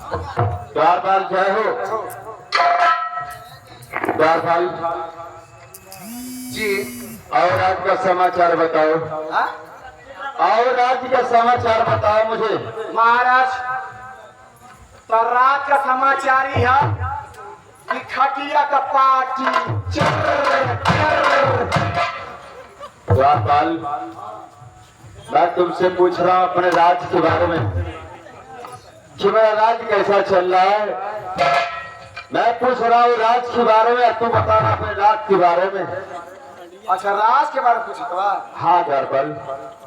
द्वारपाल जय हो। द्वारपाल जी। और आज का समाचार बताओ। हाँ? और आज का समाचार बताओ मुझे। महाराज तो रात का समाचार ही है कि खटिया का पार्टी द्वारपाल मैं तुमसे पूछ रहा हूँ अपने राज्य के बारे में कि मेरा राज्य कैसा चल रहा है। मैं पूछ रहा हूँ राज्य के बारे में, तू बताना अपने राज्य के बारे में। अच्छा राज के बारे में पूछे तो हाँ द्वारपाल।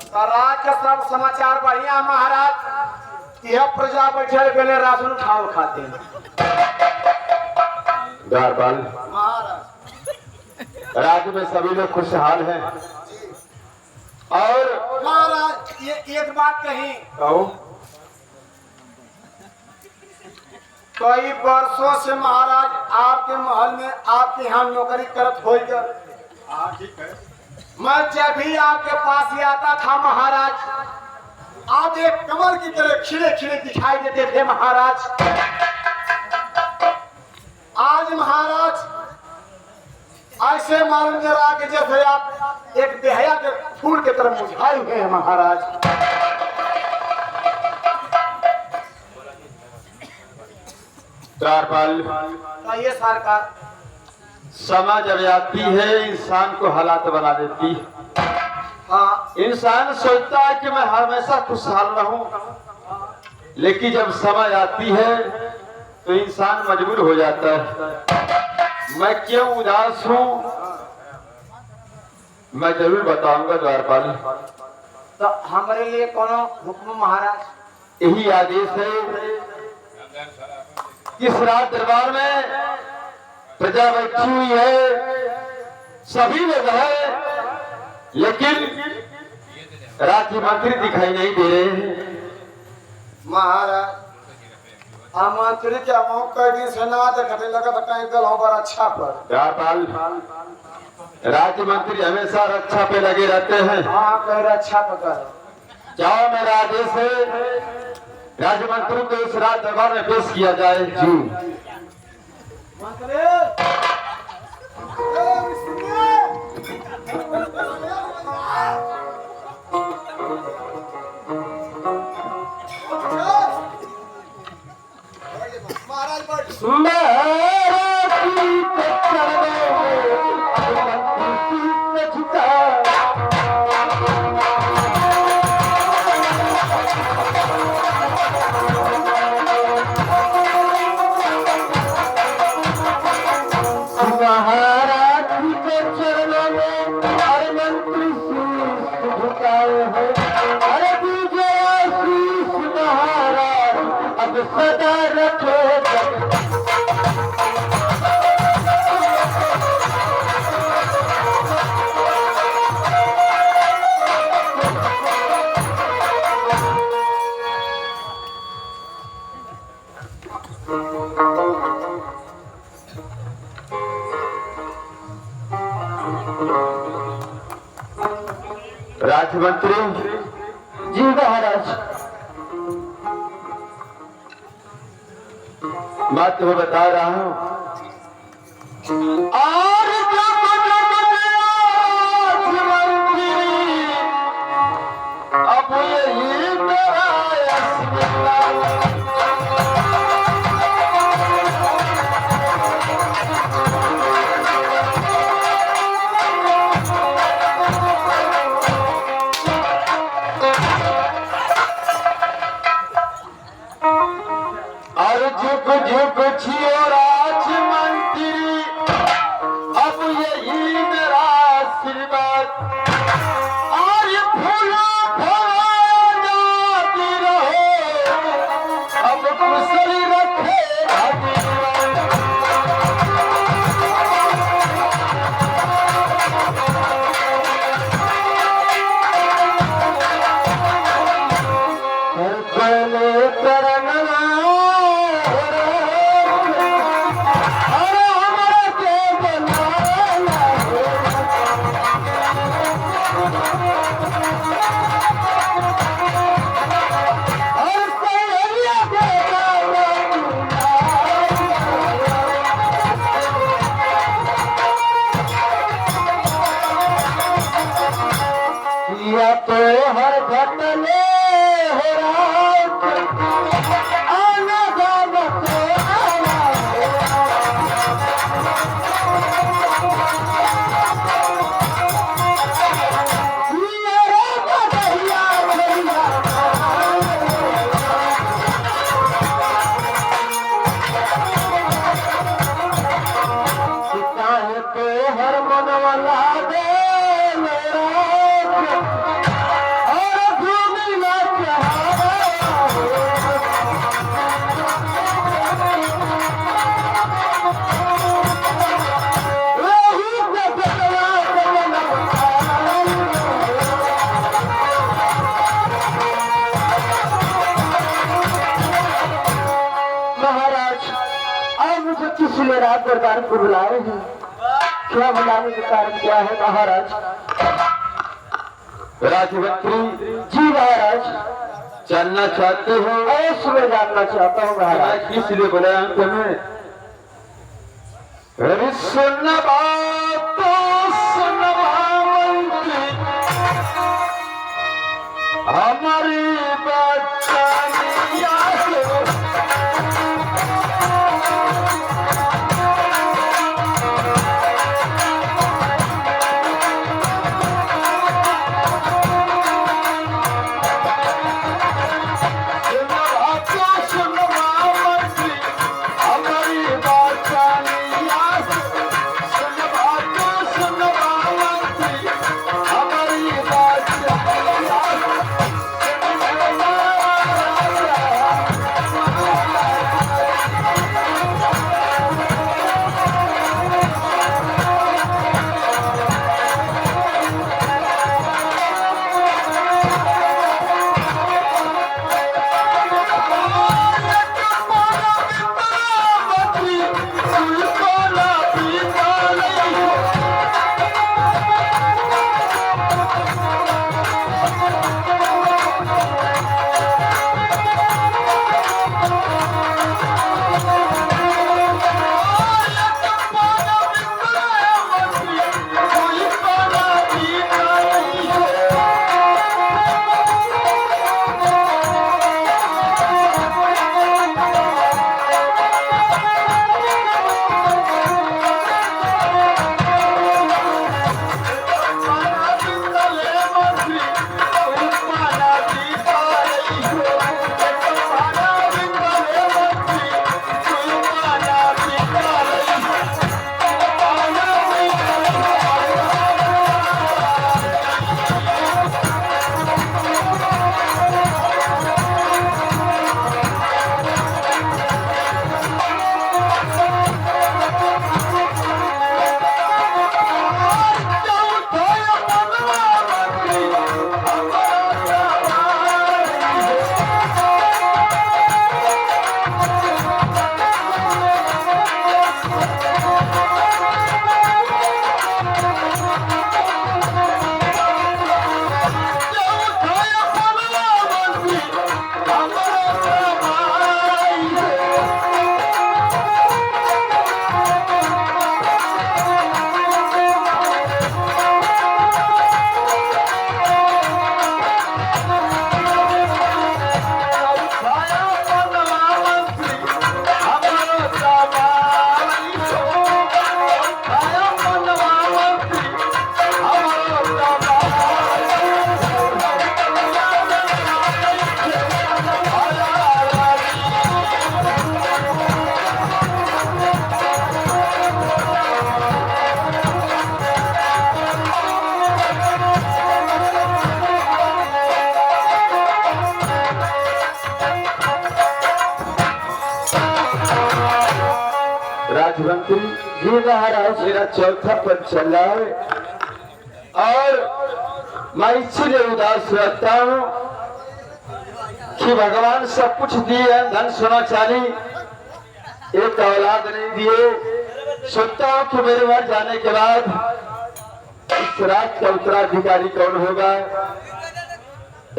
तो राज का सब समाचार बढ़िया महाराज। यह प्रजा बैठे पहले राशन उठाओ खाते हैं द्वारपाल। महाराज राज्य में सभी लोग खुशहाल हैं। और महाराज ये एक बात कही कहो। कई वर्षों से महाराज आपके महल में आपके यहाँ नौकरी करत होकर मैं जब भी आपके पास ही आता था महाराज आप एक कमल की तरह खिले खिले दिखाई देते थे महाराज। आज महाराज ऐसे मालूम जरा कि जैसे आप एक बेहया के फूल के तरह मुरझाए हुए हैं महाराज। द्वारपाल ये सरकार समाज जब आती है इंसान को हालात बना देती है। हाँ इंसान सोचता है कि मैं हमेशा खुशहाल रहूं, लेकिन जब समय आती है तो इंसान मजबूर हो जाता है। मैं क्यों उदास हूं मैं जरूर बताऊंगा द्वारपाल। तो हमारे लिए कौन हुक्म महाराज। यही आदेश है कि इस रात दरबार में प्रजा बैठी हुई है, सभी लोग हैं, लेकिन राज्य मंत्री दिखाई नहीं दे रहे हैं। महाराज मंत्री के हम कई दिन से ना देखने लगा था कहीं गल पर अच्छा पर। द्वारपाल राज्य मंत्री हमेशा रक्षा पे लगे रहते हैं। हाँ कह रहे अच्छा पकड़ जाओ मेरा आदेश है राज्य मंत्री को इस रात दरबार में पेश किया जाए। जी मंत्री सदा रखे राज्य मंत्री जी महाराज। मैं तुम्हें बता रहा हूं और अब यही मेरा और झुक झुक छियो राज मंत्री अब यही मेरा आशीर्वाद और फूला जाती रहो अब कुशल रखे तो हर घटने हो रात आना जाना तो आना मेरे बधैया भैया काहे तो हर मनवाला दे मेरा और भूमि ना चाहा वही बदलवा महाराज आज मुझे किसी रात दरबार को बुलाए हैं क्या बुलाने के कारण क्या है महाराज राजमंत्री जी महाराज जानना चाहते हो अवश्य मैं जानना चाहता हूँ महाराज किस लिए बुलाया तुम्हें अरे सुन बात तो सुन मंत्री हमारी बच्चा राजमंत्री जी महाराज मेरा चौथा पद चल रहा है और मैं इसीलिए उदास रहता हूँ कि भगवान सब कुछ दिए धन सोना चांदी एक औलाद नहीं दिए। सोचता हूँ कि मेरे घर जाने के बाद इस राज का उत्तराधिकारी कौन होगा।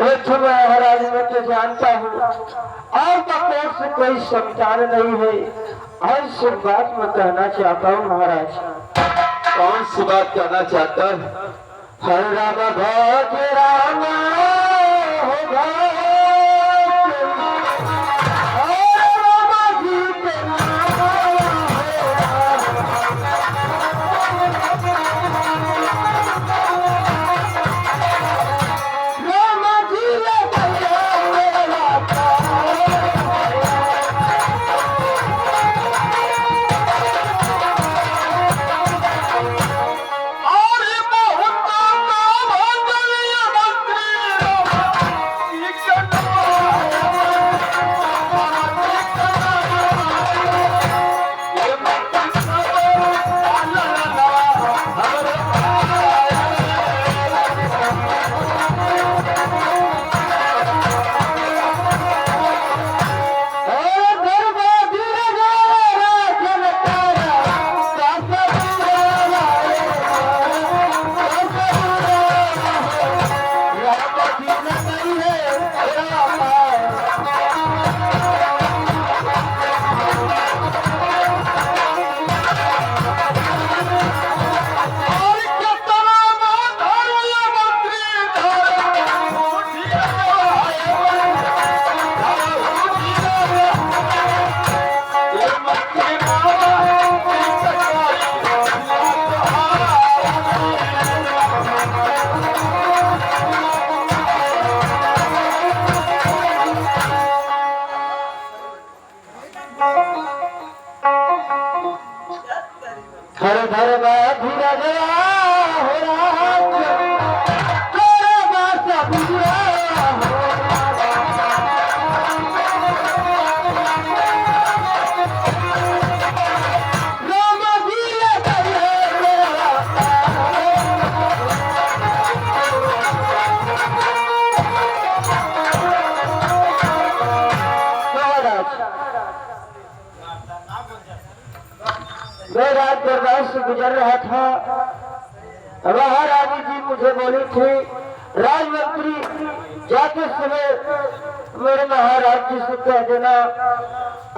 एक तो मैं महाराज में तो जानता हूँ और बकोर से कोई समाचार नहीं है। और सिर्फ बात मैं कहना चाहता हूँ महाराज। कौन सी बात कहना चाहता है? हर राम भज राम हो भज हर राम जी के नाम राम जी ले भैया मेरा हर धर धीरा गया हो राज तेरे बासा बुरा राम जी ले मैं रात दरबार से गुजर रहा था। महारानी जी मुझे बोली थी राजमंत्री जाते समय मेरे महाराज जी से कह देना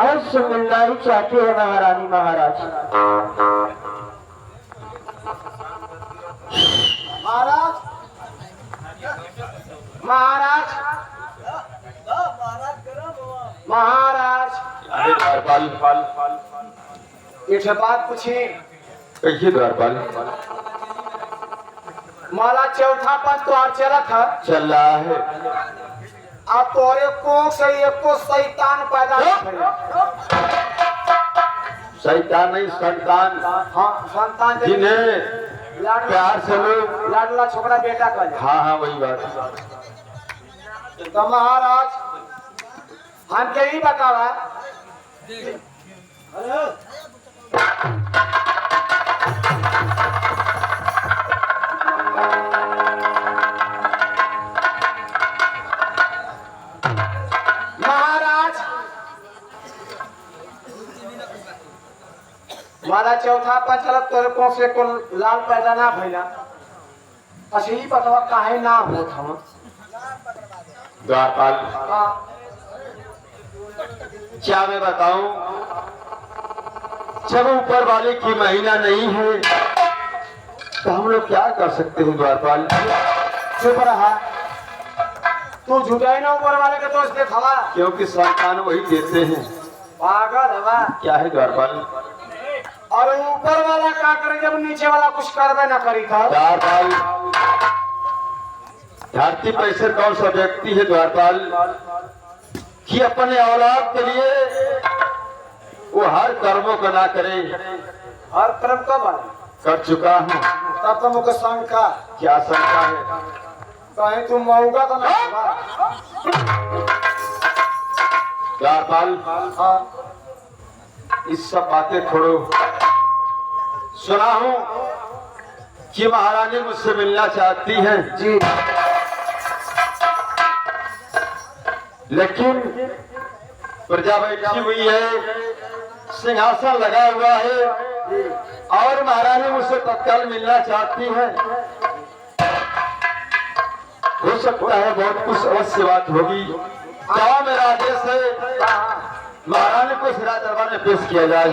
अवश्य मिलना ही चाहती है महारानी महाराज। महाराज महाराज महाराज एक बात पूछी। कैसे द्वारपाल? माला चौथा पद तो आज चला था, चल रहा है। अब तोरे कोख से एको शैतान पैदा नहीं। शैतान नहीं संतान। हाँ संतान जिन्हें प्यार से लोग लाडला छोकरा बेटा कहले। हाँ हाँ वही बात। तो महाराज हम के ही बतावा महाराज माला चौथा पर चलत तोरे को से को लाल पैदा ना भइला असली पतवा काहे ना होत हम द्वारपाल क्या मैं बताऊं, जब ऊपर वाले की महीना नहीं है तो हम लोग क्या कर सकते हैं द्वारपाल? चुप रहा तू झूठा ही ना ऊपर वाले के दोस्त देखवा क्योंकि संतान वही देते हैं। पागल हवा क्या है द्वारपाल? और ऊपर वाला क्या करे जब नीचे वाला कुछ करवे ना करी था। द्वारपाल धरती पर ऐसे कौन सा व्यक्ति है द्वारपाल कि अपने औलाद के लिए वो हर कर्मों को ना करे? हर कर्म कब आए कर चुका हूँ। तब तो मुझे शंका क्या शंका है? कहीं तुम मऊगा तो नहीं होगा। द्वारपाल हाँ इस सब बातें छोड़ो। सुना हूँ कि महारानी मुझसे मिलना चाहती हैं जी, लेकिन प्रजा बैठी हुई है, सिंहासन लगा हुआ है और महारानी मुझसे तत्काल मिलना चाहती है। हो सकता है बहुत कुछ अवश्य बात होगी। क्या मेरा आदेश है महारानी को सिरा दरबार में पेश किया जाए।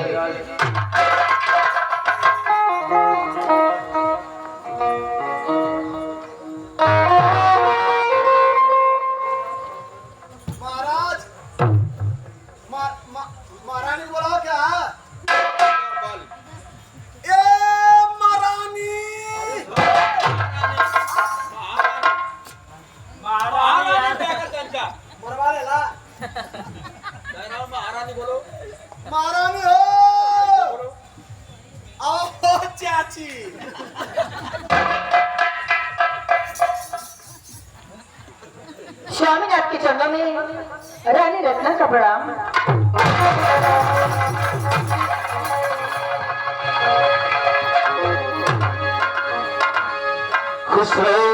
खुश रहो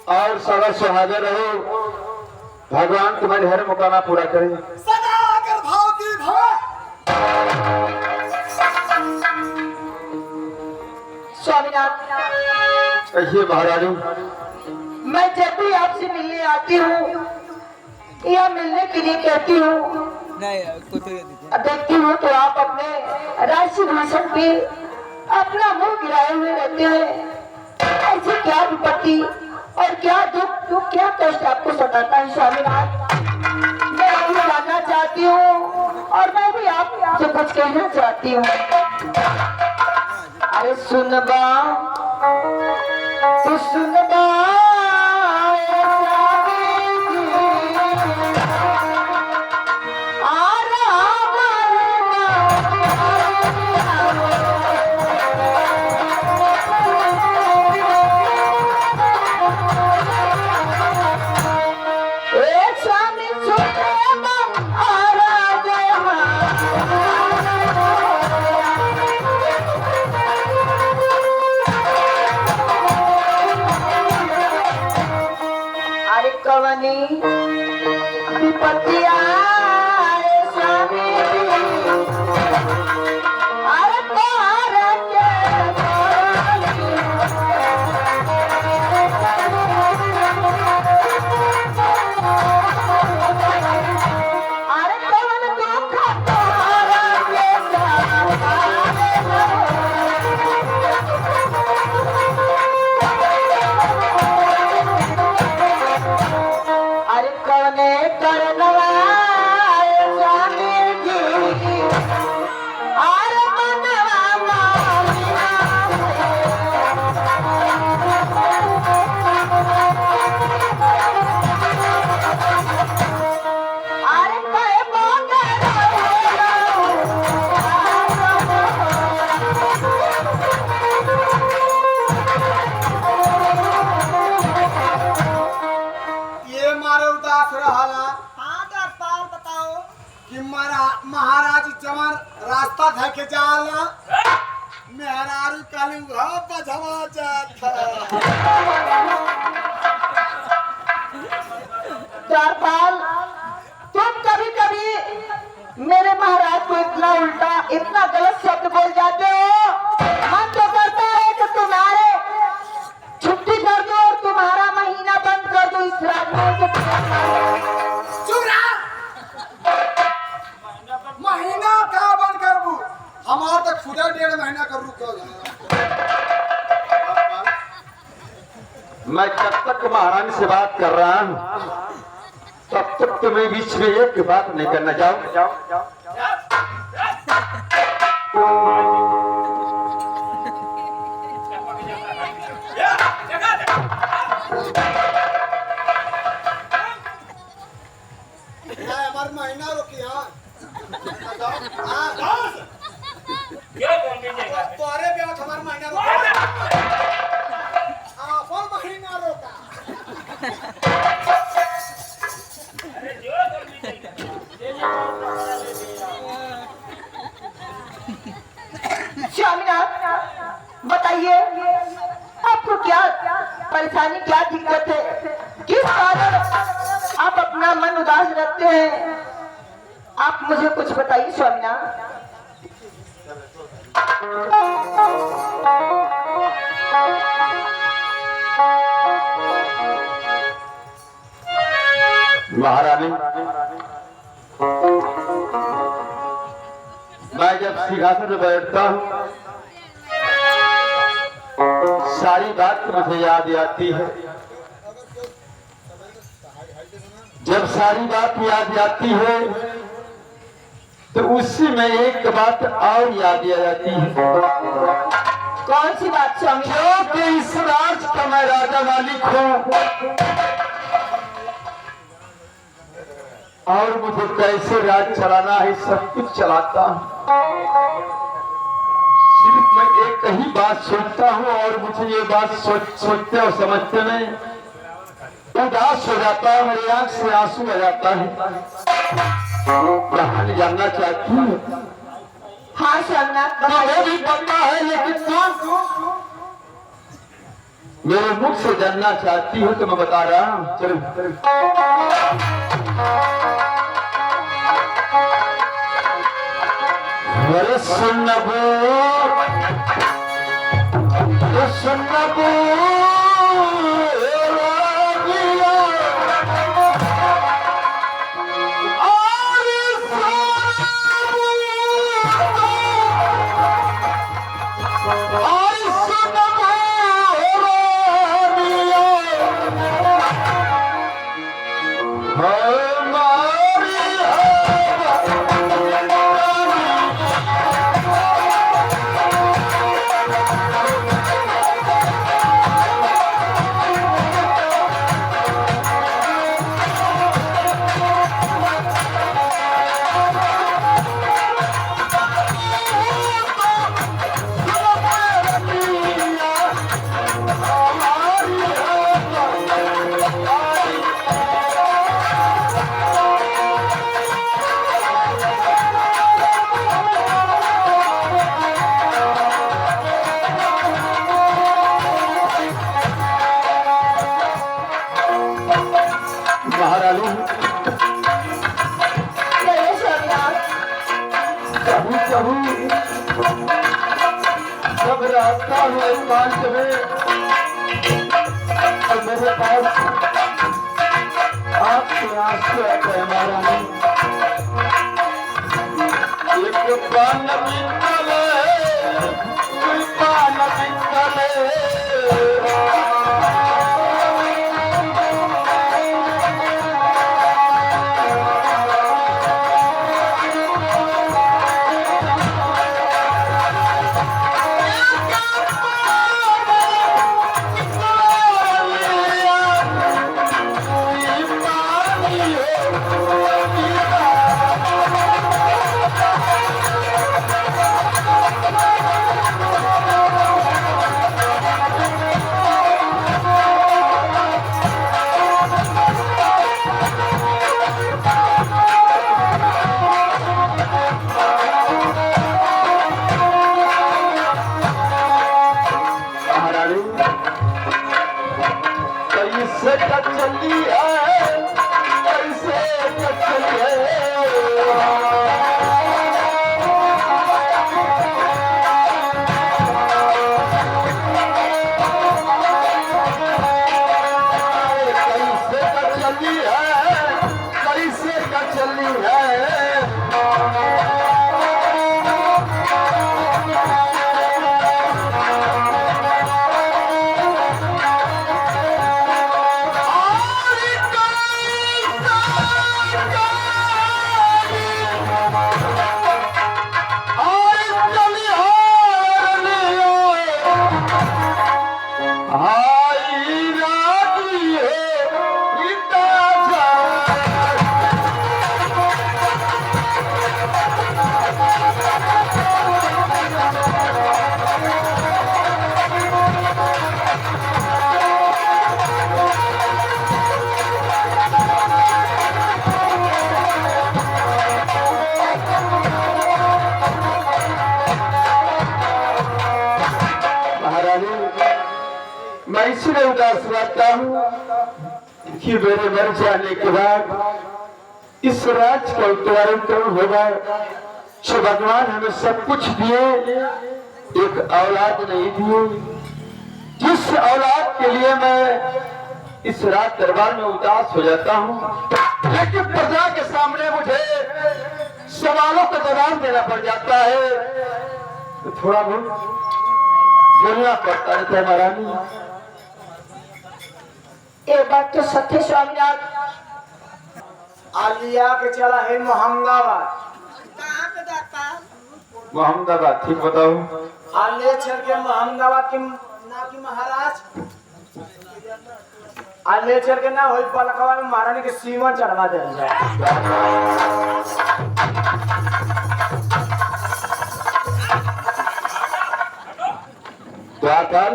और सदा सुहागे रहो। भगवान तुम्हारी हर मुकामा पूरा करे। सदा कर भाव की भव। स्वामीनाथ, कहिए महारानी। मैं जब भी आपसे मिलने आती हूँ या मिलने के लिए कहती हूँ, देखती हूँ तो आप अपने राशि भाषण पे अपना मुंह गिराए हुए रहते हैं। ऐसी क्या विपत्ति और क्या दुख क्या कष्ट आपको सताता है स्वामीनाथ? मैं भी जानना चाहती हूँ और मैं भी आपसे कुछ कहना चाहती हूँ। अरे सुनबा तू सुनबा कवनी विपत्ति आए स्वामी, अरे तारा के अरे कवन दुख तारा के अरे कौने करनवाए स्वामी जी, अरे मनवा मामिया अरे कहे बोले ये मारे उदास रहला। हाँ दरबार बताओ कि महाराज जवन रास्ता धर के जाला मेहरारू काली बजवा जात दरबार, तुम कभी कभी मेरे महाराज को इतना उल्टा इतना गलत शब्द बोल जाते हो। मन तो करता है कि तुम्हारे छुट्टी कर दो और तुम्हारा महीना बंद कर दो इस रात में। चुप रहा। महीना का बंद करबू हमार तक खुदा 1.5 महीना कर रुकल। मैं जब तक महारानी से बात कर रहा हूँ तब तक तुम्हें बीच में एक बात नहीं करना। जाओ हमार महीना रोकी। हाँ तोरे ब्याह हमार महीना रोका। अपन महीना रोका। स्वामीनाथ, बताइए आपको क्या परेशानी, क्या दिक्कत है? किस कारण आप अपना मन उदास रखते हैं? आप मुझे कुछ बताइए स्वामीनाथ। महारानी, मैं जब सिंहासन में बैठता हूँ सारी बात मुझे याद आती है। जब सारी बात याद आती है तो उसी में एक बात और याद आ जाती है। कौन सी बात स्वामी? क्योंकि इस राज का मैं राजा मालिक हूँ और मुझे कैसे राज चलाना है सब कुछ चलाता हूँ। सिर्फ मैं एक ही बात सोचता हूँ और मुझे ये बात सोचते और समझते में उदास हो जाता है, मेरी आंख से आंसू आ जाता है। कहानी जानना चाहती हूँ। हाँ स्वामीनाथ, मुझे भी पता है लेकिन मेरे मुख से जानना चाहती हो तो मैं बता रहा हूं। चलो अरे सुनबो सुनबो महारानी प्रभु प्रभु सब रास्ता है एकांत में और मेरे पास आपके आंसू आते हैं महारानी। एक पान बिंदले कोई पान बिंदले कैसे चली है कैसे चली मैं इसलिए उदास रहता हूँ कि मेरे मर जाने के बाद इस राज का उत्तरायण कौन होगा। जो भगवान हमें सब कुछ दिए, एक औलाद नहीं दिए, जिस औलाद के लिए मैं इस रात दरबार में उदास हो जाता हूँ, लेकिन प्रजा के सामने मुझे सवालों का जवाब देना पड़ जाता है, तो थोड़ा बहुत बोलना पड़ता है महारानी। ये बात तो सत्य स्वामीनाथ। आलिया के चला है मोहम्मदाबाद। मोहम्मदाबाद ठीक बताओ। आलिया चल के मोहम्मदाबाद के ना की महाराज आलिया चल के ना होई पलकवा में महारानी के सीमा चढ़वा दे जाए। क्या काल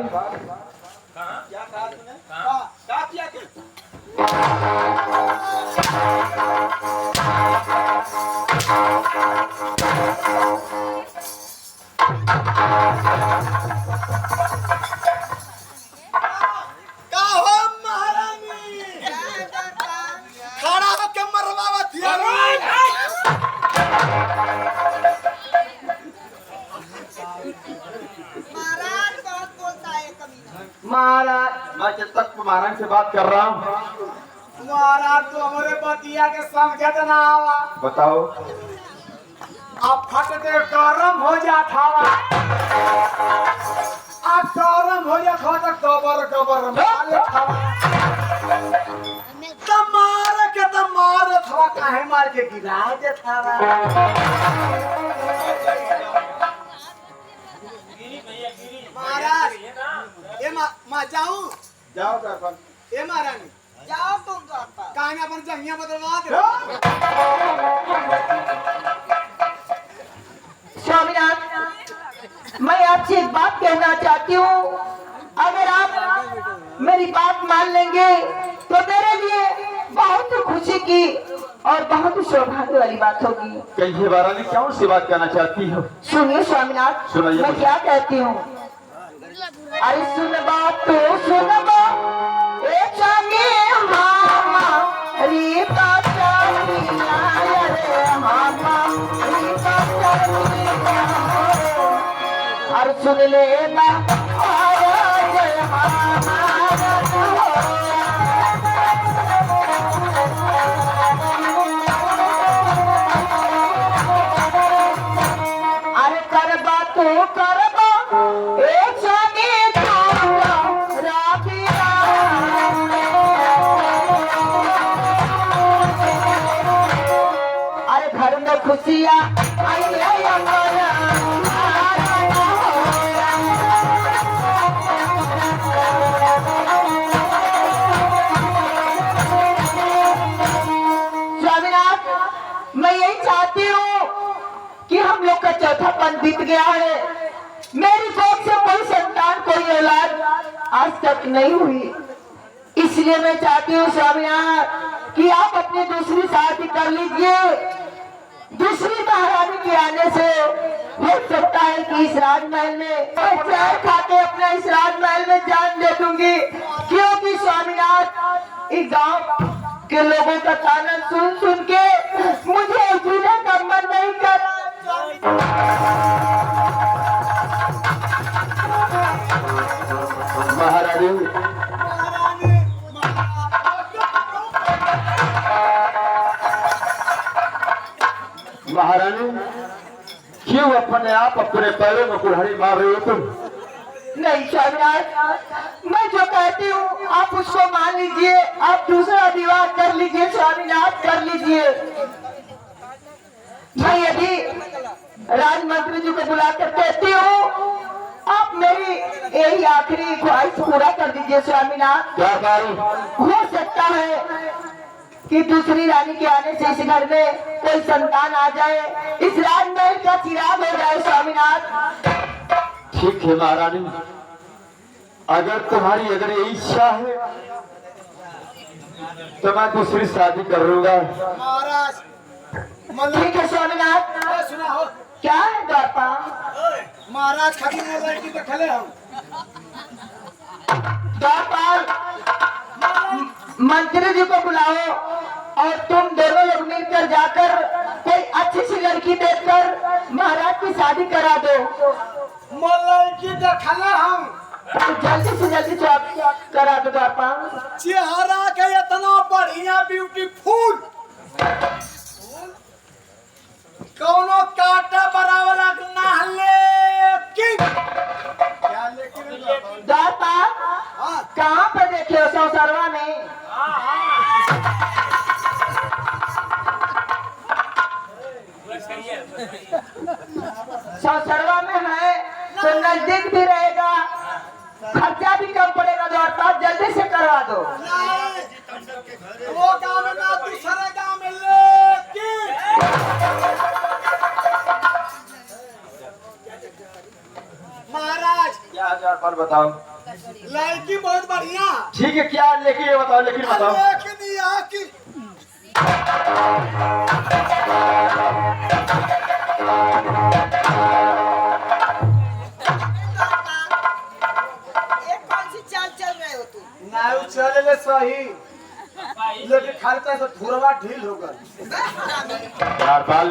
महाराज मैं जब तक महारानी से बात कर रहा हूँ। महाराज तो हमारे बतिया के समझत ना आवा। बताओ। अब फटते गरम हो जात हवा। अब गरम हो जात हो तो गबर मारे हवा। तो मार हवा काहे मार के गिरा देत हवा। महाराज ए मां जाऊं जाओ दरबार। ए महारानी जाओ तुम द्वारपाल। काहे अपन जंगिया बदलवा दे। स्वामीनाथ, मैं आपसे एक बात कहना चाहती हूँ। अगर आप मेरी बात मान लेंगे तो मेरे लिए बहुत खुशी की और बहुत सौभाग्य वाली बात होगी। कहिए महारानी, क्यों से बात करना चाहती हो? सुनिए स्वामीनाथ, सुनाइए मैं मुझे। क्या कहती हूँ। अरे सुन बात तो सुन बात, ए चांगे हमारी बात चलिया रे हमारी बात चलिया। और सुन लेना जय अरे करबा तो करबा एक स्वामी अरे घर में खुशियाँ स्वामीनाथ, मैं यही चाहती हूँ कि हम लोग का चौथापन बीत गया है। मेरी कोख से कोई संतान कोई औलाद आज तक नहीं हुई। इसलिए मैं चाहती हूँ स्वामीनाथ कि आप अपनी दूसरी शादी कर लीजिए। दूसरी महारानी के आने से हो सकता है कि इस राजमहल में मैं चाय खाते अपना इस राजमहल में जान दे दूंगी। क्योंकि स्वामीनाथ इस गांव के लोगों का ताना सुन सुन के मुझे जीने का मन नहीं कर। महारानी, महारानी, क्यों अपने आप अपने पैरों में कुल्हाड़ी मार रही हो तुम? नहीं स्वामीनाथ, मैं जो कहती हूँ आप उसको मान लीजिए। आप दूसरा विवाह कर लीजिए स्वामीनाथ, कर लीजिए। मैं यदि राजमंत्री जी को बुलाकर कहती हूँ आप मेरी यही आखिरी ख्वाहिश पूरा कर दीजिए स्वामीनाथ। क्या करूं? हो सकता है कि दूसरी रानी के आने से इस घर में कोई संतान आ जाए, इस राजमहल का चिराग हो जाए स्वामीनाथ। ठीक है महारानी, अगर तुम्हारी अगर ये इच्छा है तो मैं दूसरी शादी कर लूंगा। महाराज ठीक है स्वामीनाथ। सुना हो क्या है द्वारपाल? महाराज खाली में लड़की तो खले हम द्वारपाल, मंत्री जी को बुलाओ और तुम दोनों लोग मिलकर जाकर कोई अच्छी सी लड़की देखकर महाराज की शादी करा दो। लड़की तो खले हम तो जल्दी से जल्दी शादी करा दो द्वारपाल। चेहरा के इतना बढ़िया ब्यूटीफुल, कौनो काटा बराबर ना लेकिन क्या लेकिन द्वारपाल, हाँ कहाँ पे देखे हो? सौसरवा में? सौसरवा में है तो नजदीक भी रहेगा, खर्चा भी कम पड़ेगा। द्वारपाल जल्दी से करवा दो। वो गाँव में ना दूसरे गाँव में लेकिन महाराज क्या हजार पर बताओ। लड़की बहुत बढ़िया, ठीक है, क्या लेकिन ये बताओ, लेकिन बताओ। लेकिन यहाँ की नाव चले ले सही, लेकिन खालता से थुरवा ढील हो गल। द्वारपाल,